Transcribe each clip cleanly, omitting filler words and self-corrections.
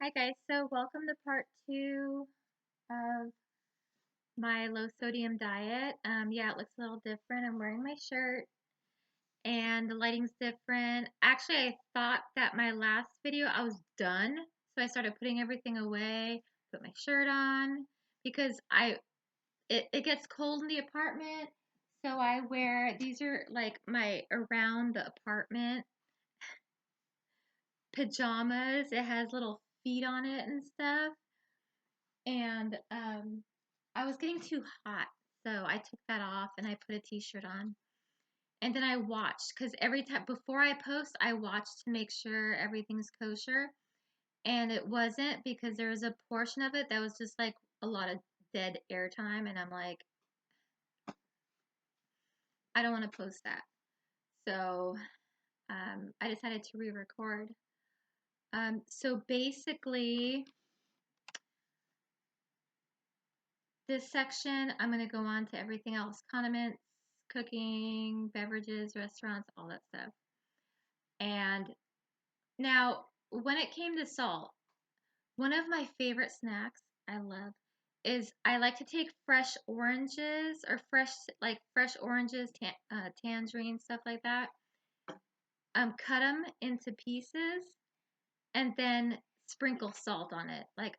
Hi guys, so welcome to part two of my low sodium diet. Yeah, it looks a little different. I'm wearing my shirt and the lighting's different. Actually, I thought that my last video I was done, so I started putting everything away, put my shirt on because it gets cold in the apartment, so I wear these are like my around the apartment pajamas. It has little feet on it and stuff. And I was getting too hot, so I took that off and I put a t-shirt on. And then I watched because every time before I post, I watch to make sure everything's kosher. And it wasn't because there was a portion of it that was just like a lot of dead air time. And I'm like, I don't want to post that. So I decided to re record. So basically, this section, I'm going to go on to everything else condiments, cooking, beverages, restaurants, all that stuff. And now, when it came to salt, one of my favorite snacks I love is I like to take fresh oranges or fresh oranges, tangerines, stuff like that. Cut them into pieces and then sprinkle salt on it. Like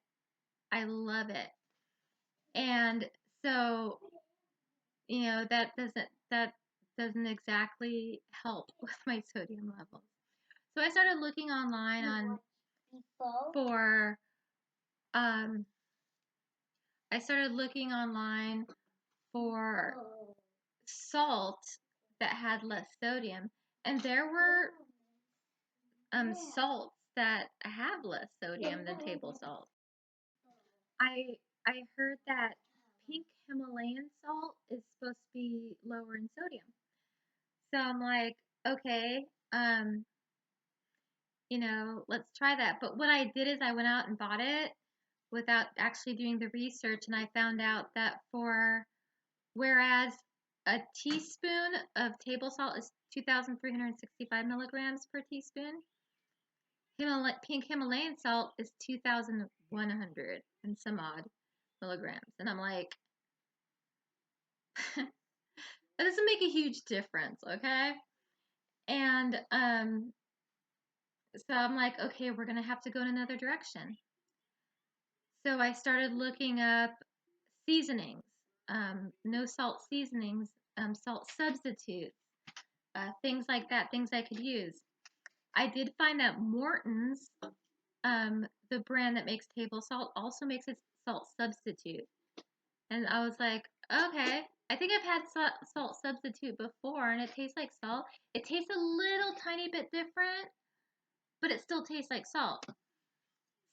I love it. And so, that doesn't exactly help with my sodium levels. So I started looking online on for um I started looking online for salt that had less sodium, and there were salts that have less sodium than table salt. I heard that pink Himalayan salt is supposed to be lower in sodium. So I'm like, okay, let's try that. But what I did is I went out and bought it without actually doing the research, and I found out that whereas a teaspoon of table salt is 2,365 milligrams per teaspoon, pink Himalayan salt is 2,100 and some odd milligrams. And I'm like, that doesn't make a huge difference, okay? And so I'm like, okay, we're gonna have to go in another direction. So I started looking up seasonings, no salt seasonings, salt substitutes, things like that, things I could use. I did find that Morton's, the brand that makes table salt, also makes a salt substitute. And I was like, okay, I think I've had salt substitute before and it tastes like salt. It tastes a little tiny bit different, but it still tastes like salt.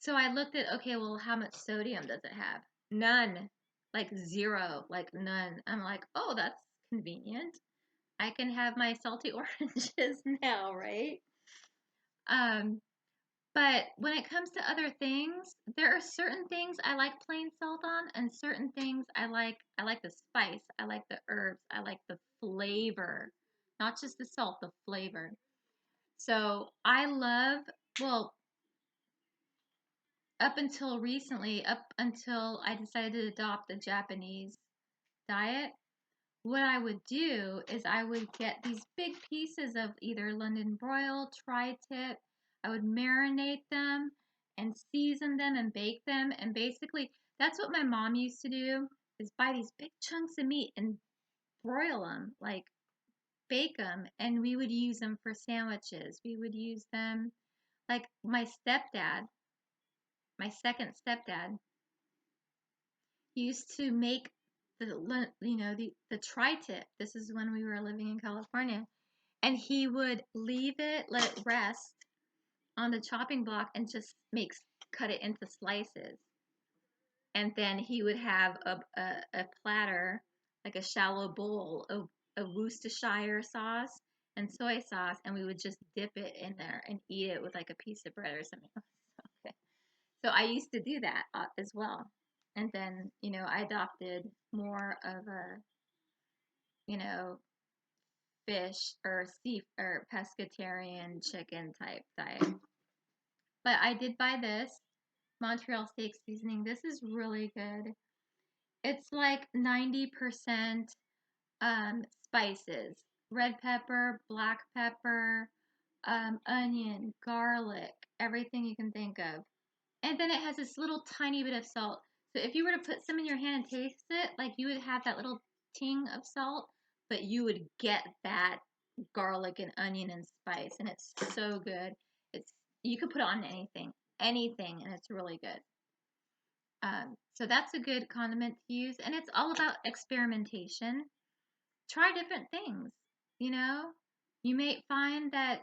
So I looked at, okay, well, how much sodium does it have? None. Like zero, like none. I'm like, oh, that's convenient. I can have my salty oranges now, right? Um, but when it comes to other things, there are certain things I like plain salt on, and certain things I like the spice, I like the herbs, I like the flavor, not just the salt, the flavor. So I love, well, up until recently, up until I decided to adopt the Japanese diet, what I would do is I would get these big pieces of either London broil, tri-tip. I would marinate them and season them and bake them. And basically, that's what my mom used to do is buy these big chunks of meat and broil them, like bake them. And we would use them for sandwiches. We would use them like my second stepdad used to make the tri-tip. This is when we were living in California, and he would leave it, let it rest on the chopping block, and just cut it into slices. And then he would have a platter, like a shallow bowl of Worcestershire sauce and soy sauce, and we would just dip it in there and eat it with like a piece of bread or something. Okay. So I used to do that as well. And then, I adopted more of a, you know, fish or or pescatarian chicken type diet. But I did buy this. Montreal steak seasoning. This is really good. It's like 90% spices, red pepper, black pepper, onion, garlic, everything you can think of. And then it has this little tiny bit of salt. So if you were to put some in your hand and taste it, like you would have that little ting of salt, but you would get that garlic and onion and spice, and it's so good. It's you could put it on anything, and it's really good. So that's a good condiment to use, and it's all about experimentation. Try different things. You know, you may find that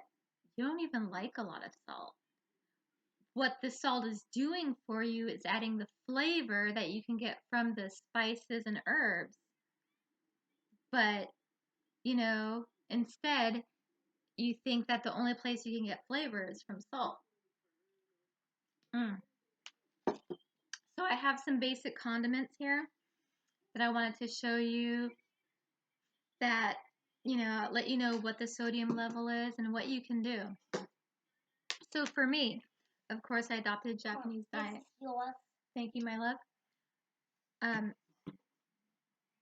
you don't even like a lot of salt. What the salt is doing for you is adding the flavor that you can get from the spices and herbs. But, instead, you think that the only place you can get flavor is from salt. Mm. So I have some basic condiments here that I wanted to show you that, let you know what the sodium level is and what you can do. So for me, of course, I adopted a Japanese diet. Thank you, my love.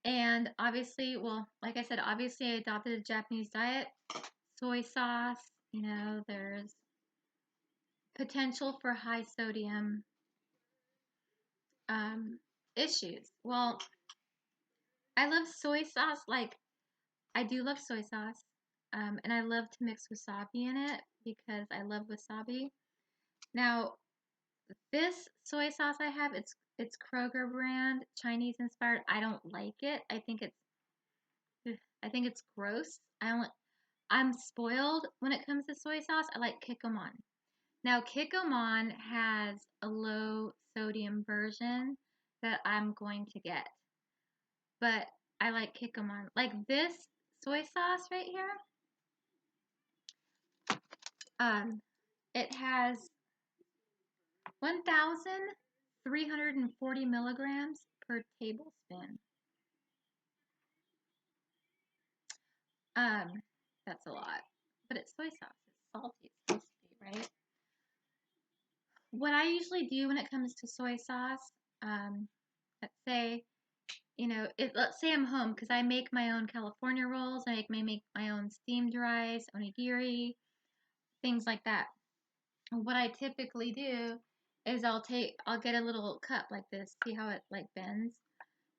And obviously, well, like I said, obviously I adopted a Japanese diet. Soy sauce, there's potential for high sodium issues. Well, I love soy sauce. Like, I do love soy sauce. And I love to mix wasabi in it because I love wasabi. Now, this soy sauce I have, it's Kroger brand, Chinese inspired. I don't like it. I think it's gross. I'm spoiled when it comes to soy sauce. I like Kikkoman. Now, Kikkoman has a low sodium version that I'm going to get, but I like Kikkoman. Like this soy sauce right here, it has 1,340 milligrams per tablespoon. Um, that's a lot, but it's soy sauce. It's salty. It's supposed to be, right? What I usually do when it comes to soy sauce, let's say, let's say I'm home because I make my own California rolls. I make my own steamed rice, onigiri, things like that. What I typically do is I'll get a little cup like this. See how it like bends?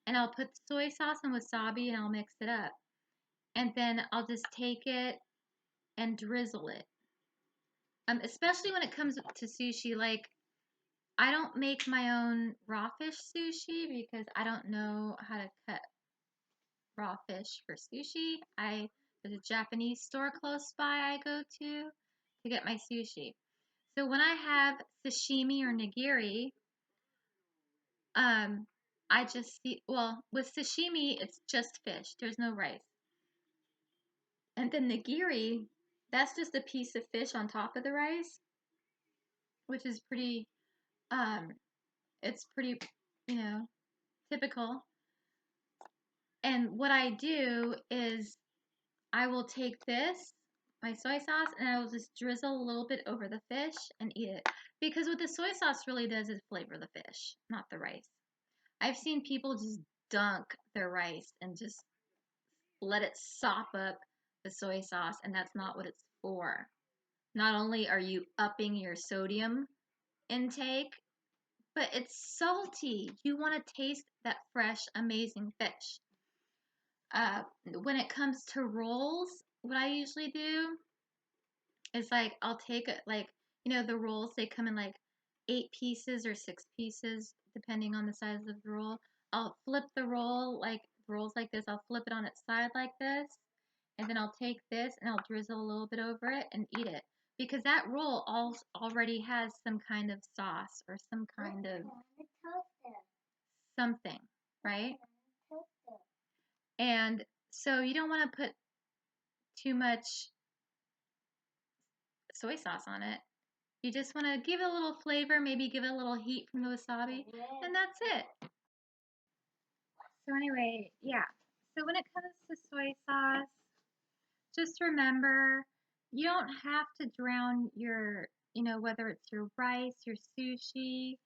And I'll put soy sauce and wasabi and I'll mix it up. And then I'll just take it and drizzle it. Especially when it comes to sushi, like I don't make my own raw fish sushi because I don't know how to cut raw fish for sushi. There's a Japanese store close by I go to get my sushi. So when I have sashimi or nigiri, I just see, well, with sashimi, it's just fish. There's no rice. And then nigiri, that's just a piece of fish on top of the rice, which is um, it's pretty, you know, typical. And what I do is I will take my soy sauce, and I will just drizzle a little bit over the fish and eat it. Because what the soy sauce really does is flavor the fish, not the rice. I've seen people just dunk their rice and just let it sop up the soy sauce, and that's not what it's for. Not only are you upping your sodium intake, but it's salty. You want to taste that fresh, amazing fish. When it comes to rolls, what I usually do is like I'll take it like the rolls, they come in like 8 pieces or 6 pieces depending on the size of the roll. I'll flip the roll like rolls like this. I'll flip it on its side like this, and then I'll take this and I'll drizzle a little bit over it and eat it because that roll already has some kind of sauce or some kind of something, right? And so you don't want to put too much soy sauce on it. You just want to give it a little flavor, maybe give it a little heat from the wasabi, and that's it. So anyway, yeah. So when it comes to soy sauce, just remember you don't have to drown your, whether it's your rice, your sushi.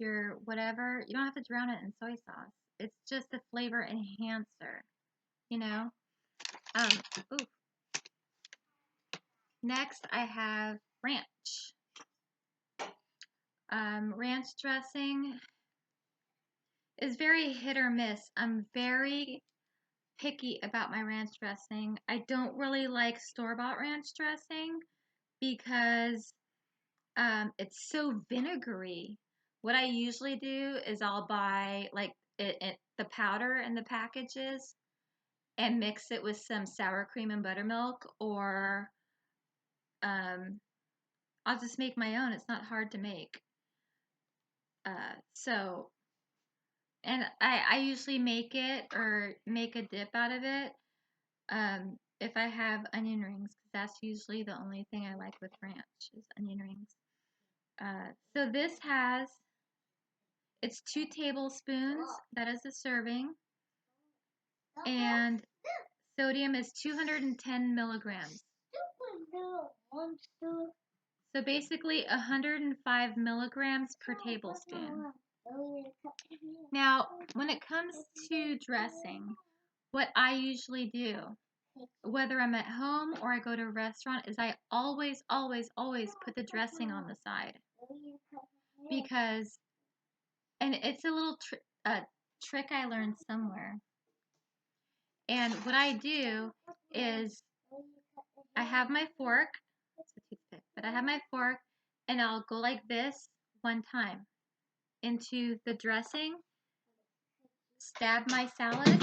your whatever. You don't have to drown it in soy sauce. It's just a flavor enhancer, you know? Um, ooh. Next, I have ranch. Ranch dressing is very hit or miss. I'm very picky about my ranch dressing. I don't really like store-bought ranch dressing because it's so vinegary. What I usually do is I'll buy like the powder in the packages and mix it with some sour cream and buttermilk, or um, I'll just make my own. It's not hard to make. So, and I usually make it or make a dip out of it if I have onion rings, because that's usually the only thing I like with ranch is onion rings. So this has, it's 2 tablespoons, that is a serving, and sodium is 210 milligrams. So basically 105 milligrams per tablespoon. Now, when it comes to dressing, what I usually do, whether I'm at home or I go to a restaurant, is I always, always, always put the dressing on the side. Because, and it's a little trick I learned somewhere. And what I do is I have my fork, it's a toothpick, but I have my fork and I'll go like this one time into the dressing, stab my salad,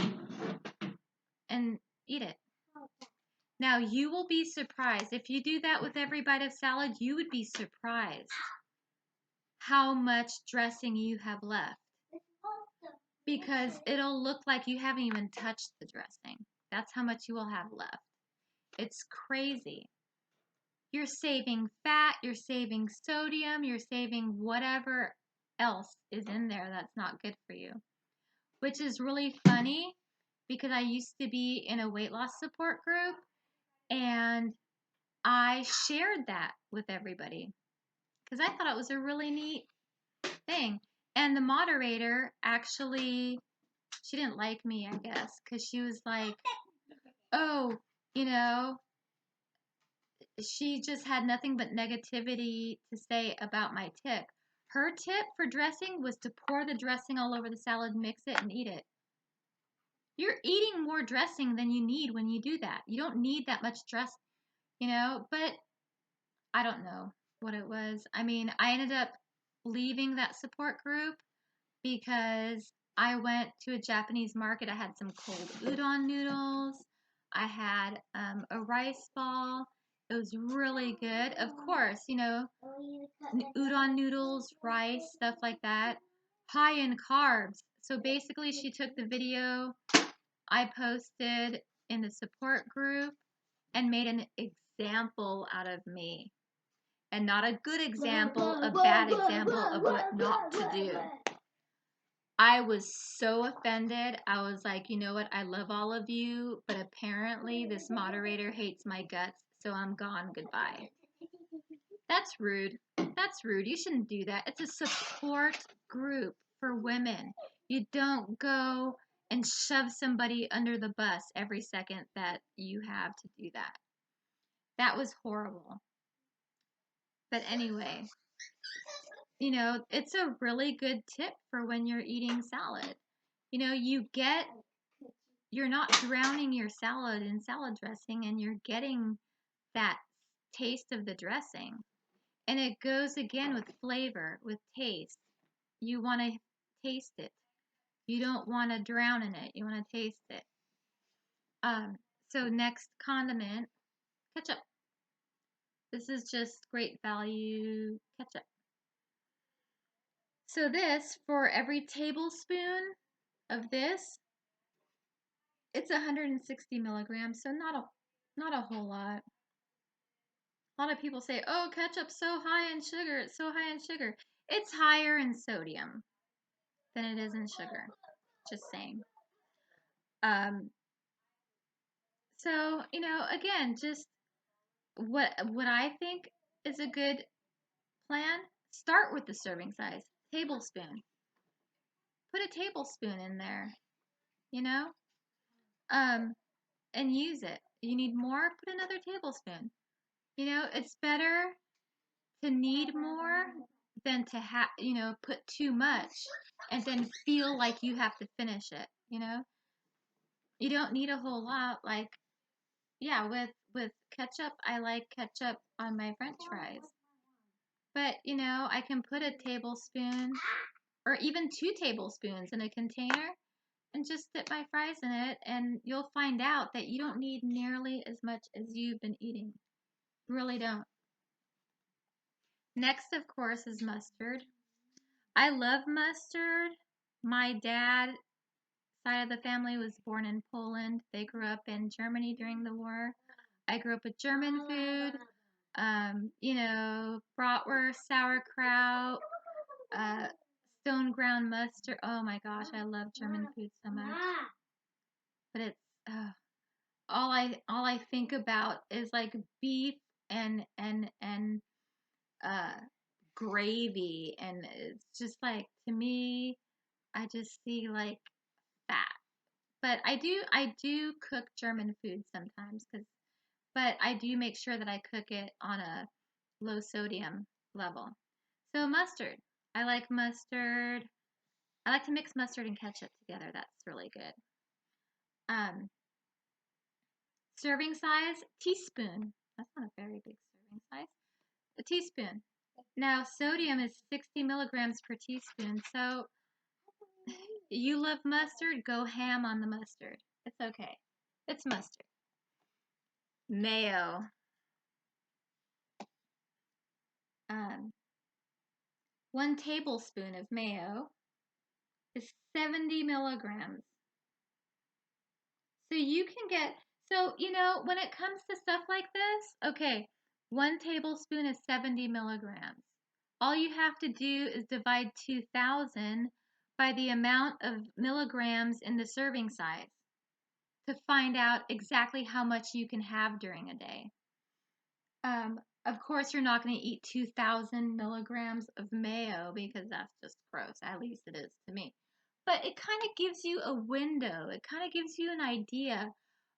and eat it. Now, you will be surprised. If you do that with every bite of salad, you would be surprised how much dressing you have left. Because it'll look like you haven't even touched the dressing. That's how much you will have left. It's crazy. You're saving fat, you're saving sodium, you're saving whatever else is in there that's not good for you. Which is really funny because I used to be in a weight loss support group and I shared that with everybody because I thought it was a really neat thing. And the moderator actually, she didn't like me, I guess, because she was like, oh, you know, she just had nothing but negativity to say about my tip. Her tip for dressing was to pour the dressing all over the salad, mix it, and eat it. You're eating more dressing than you need when you do that. You don't need that much dressing, but I don't know what it was. I mean, I ended up leaving that support group because I went to a Japanese market. I had some cold udon noodles. I had a rice ball. It was really good. Of course, udon noodles, rice, stuff like that. High in carbs. So basically, she took the video I posted in the support group and made an example out of me. And not a good example, a bad example of what not to do. I was so offended. I was like, you know what? I love all of you, but apparently this moderator hates my guts, so I'm gone. Goodbye. That's rude. That's rude. You shouldn't do that. It's a support group for women. You don't go and shove somebody under the bus every second that you have to do that. That was horrible. But anyway, it's a really good tip for when you're eating salad. You're not drowning your salad in salad dressing and you're getting that taste of the dressing. And it goes again with flavor, with taste. You want to taste it. You don't want to drown in it. You want to taste it. So next condiment, ketchup. This is just great value ketchup. So this, for every tablespoon of this, it's 160 milligrams, so not a whole lot. A lot of people say, oh, ketchup's so high in sugar, it's so high in sugar. It's higher in sodium than it is in sugar, just saying. So, again, just what I think is a good plan, start with the serving size. tablespoon. Put a tablespoon in there, you know, um, and use it. You need more, put another tablespoon. You know, it's better to need more than to have, put too much and then feel like you have to finish it, You don't need a whole lot. Like, yeah, with ketchup, I like ketchup on my French fries. But, I can put a tablespoon or even 2 tablespoons in a container and just dip my fries in it, and you'll find out that you don't need nearly as much as you've been eating. You really don't. Next, of course, is mustard. I love mustard. My dad side of the family was born in Poland. They grew up in Germany during the war. I grew up with German food, bratwurst, sauerkraut, uh, stone ground mustard. Oh my gosh, I love German food so much. But it's all I think about is like beef and uh gravy, and it's just like, to me, I just see like fat. But I do cook German food sometimes, but I do make sure that I cook it on a low sodium level. So mustard. I like mustard. I like to mix mustard and ketchup together. That's really good. Um, Serving size, teaspoon. That's not a very big serving size. A teaspoon. Now, sodium is 60 milligrams per teaspoon. So, you love mustard? Go ham on the mustard. It's okay. It's mustard. Mayo. Um, 1 tablespoon of mayo is 70 milligrams. So you can get, when it comes to stuff like this, okay, 1 tablespoon is 70 milligrams. All you have to do is divide 2,000 by the amount of milligrams in the serving size to find out exactly how much you can have during a day. Of course, you're not going to eat 2,000 milligrams of mayo because that's just gross. At least it is to me. But it kind of gives you a window. It kind of gives you an idea.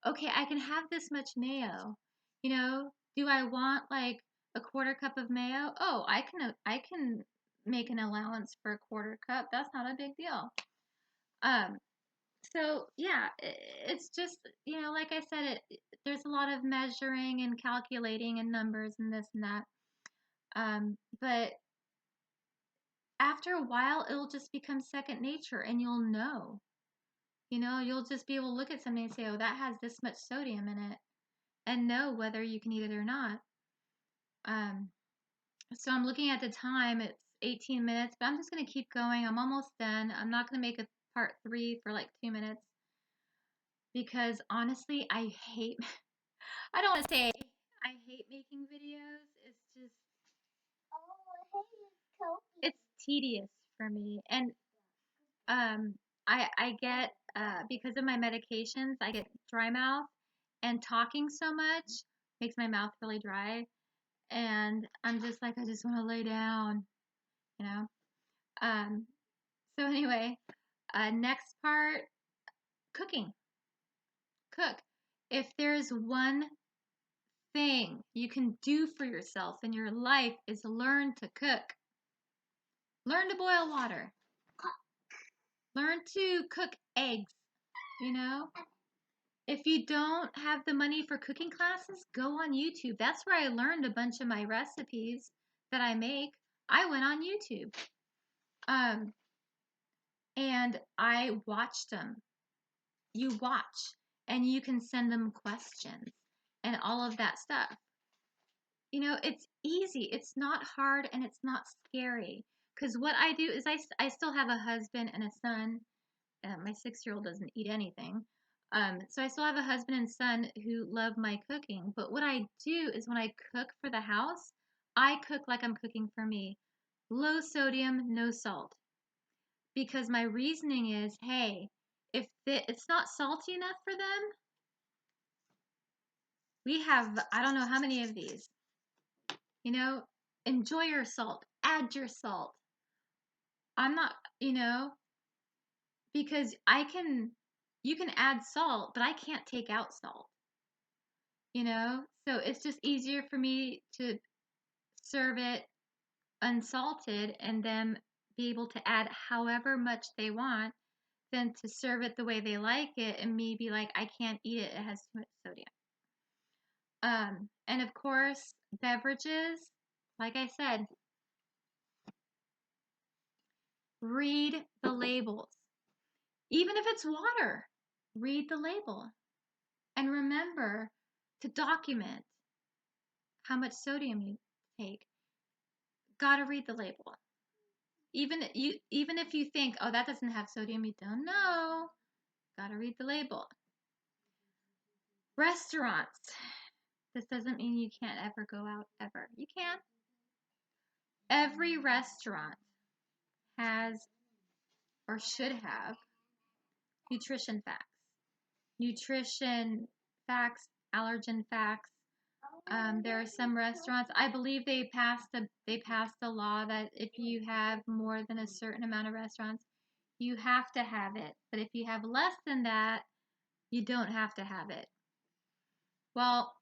Okay, I can have this much mayo. Do I want like a quarter cup of mayo? Oh, I can make an allowance for a quarter cup. That's not a big deal. Um, so yeah, it's just, like I said, there's a lot of measuring and calculating and numbers and this and that. But after a while, it'll just become second nature, and you'll know. You'll just be able to look at something and say, oh, that has this much sodium in it, and know whether you can eat it or not. So I'm looking at the time, it's 18 minutes, but I'm just going to keep going. I'm almost done. I'm not going to make a part 3 for like 2 minutes because honestly, I don't want to say I hate making videos. It's just, it's tedious for me. And I get, because of my medications, I get dry mouth, and talking so much makes my mouth really dry. And I'm just like, I just want to lay down, you know? Um, so anyway, next part, cooking. Cook. If there's one thing you can do for yourself in your life is learn to cook. Learn to boil water. Learn to cook eggs, you know? If you don't have the money for cooking classes, go on YouTube. That's where I learned a bunch of my recipes that I make. I went on YouTube. Um, and I watched them. You watch, and you can send them questions and all of that stuff. It's easy. It's not hard, and it's not scary. Because what I do is I still have a husband and a son. My 6-year-old doesn't eat anything. So I still have a husband and son who love my cooking. But what I do is when I cook for the house, I cook like I'm cooking for me. Low sodium, no salt. Because my reasoning is, hey, if it's not salty enough for them, we have, I don't know how many of these. Enjoy your salt. Add your salt. I'm not, because you can add salt, but I can't take out salt, So it's just easier for me to serve it unsalted and then be able to add however much they want than to serve it the way they like it and me be like, I can't eat it. It has too much sodium. And of course, beverages, like I said, read the labels. Even if it's water, read the label. And remember to document how much sodium you take. Gotta read the label. Even if you think, oh, that doesn't have sodium, you don't know. Gotta read the label. Restaurants. This doesn't mean you can't ever go out ever. You can. Every restaurant has or should have nutrition facts. Nutrition facts, allergen facts. There are some restaurants. I believe they passed a law that if you have more than a certain amount of restaurants, you have to have it. But if you have less than that, you don't have to have it. Well,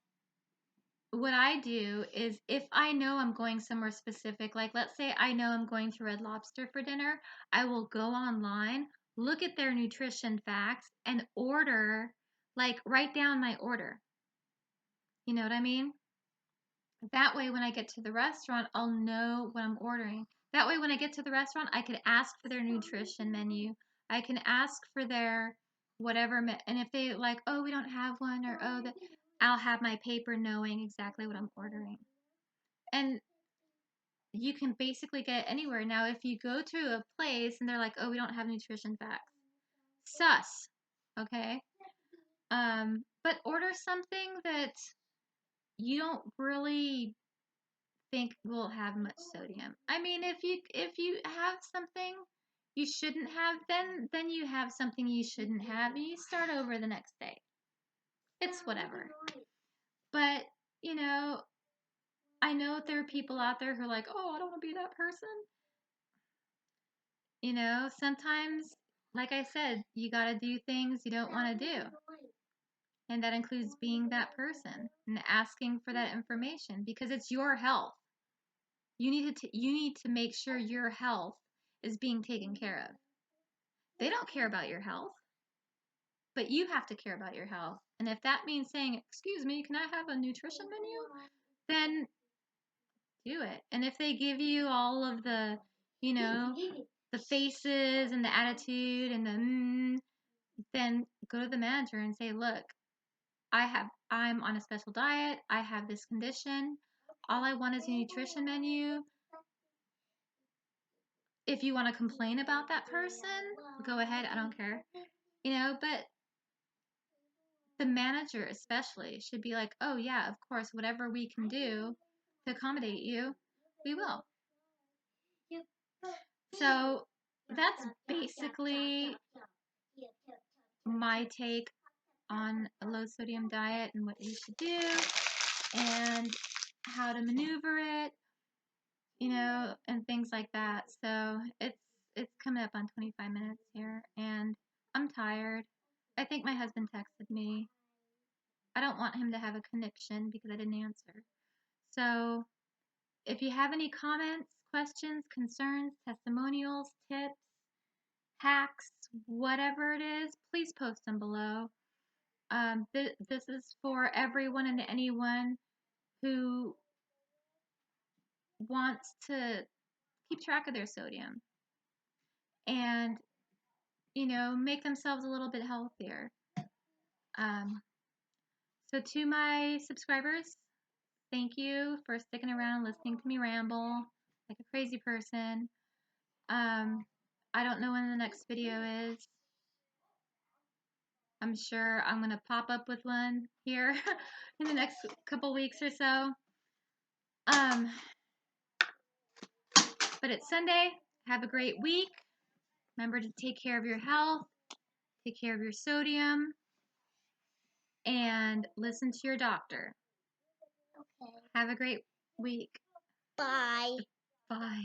what I do is if I know I'm going somewhere specific, like let's say I know I'm going to Red Lobster for dinner, I will go online, look at their nutrition facts, and order, like write down my order. You know what I mean? That way, when I get to the restaurant, I'll know what I'm ordering. That way, when I get to the restaurant, I could ask for their nutrition menu. I can ask for their whatever, and if they like, oh, we don't have one, or oh, I'll have my paper knowing exactly what I'm ordering. And you can basically get it anywhere. Now, if you go to a place and they're like, oh, we don't have nutrition facts, sus, okay? But order something that you don't really think will have much sodium. I mean, if you have something you shouldn't have, then you have something you shouldn't have, and you start over the next day. It's whatever. But I know there are people out there who are like, oh, I don't want to be that person. Sometimes, like I said, you got to do things you don't want to do. And that includes being that person and asking for that information because it's your health. You need to make sure your health is being taken care of. They don't care about your health, but you have to care about your health. And if that means saying, "Excuse me, can I have a nutrition menu?" then do it. And if they give you all of the, the faces and the attitude and the then go to the manager and say, "Look, I'm on a special diet. I have this condition. All I want is a nutrition menu. If you want to complain about that person, go ahead. I don't care." But the manager especially should be like, "Oh yeah, of course, whatever we can do to accommodate you, we will." So that's basically my take on a low sodium diet and what you should do and how to maneuver it, and things like that. So it's coming up on 25 minutes here and I'm tired. I think my husband texted me. I don't want him to have a connection because I didn't answer. So if you have any comments, questions, concerns, testimonials, tips, hacks, whatever it is, please post them below. This is for everyone and anyone who wants to keep track of their sodium and, make themselves a little bit healthier. So to my subscribers, thank you for sticking around, listening to me ramble like a crazy person. I don't know when the next video is. I'm sure I'm going to pop up with one here in the next couple weeks or so. But it's Sunday. Have a great week. Remember to take care of your health, take care of your sodium, and listen to your doctor. Okay. Have a great week. Bye. Bye.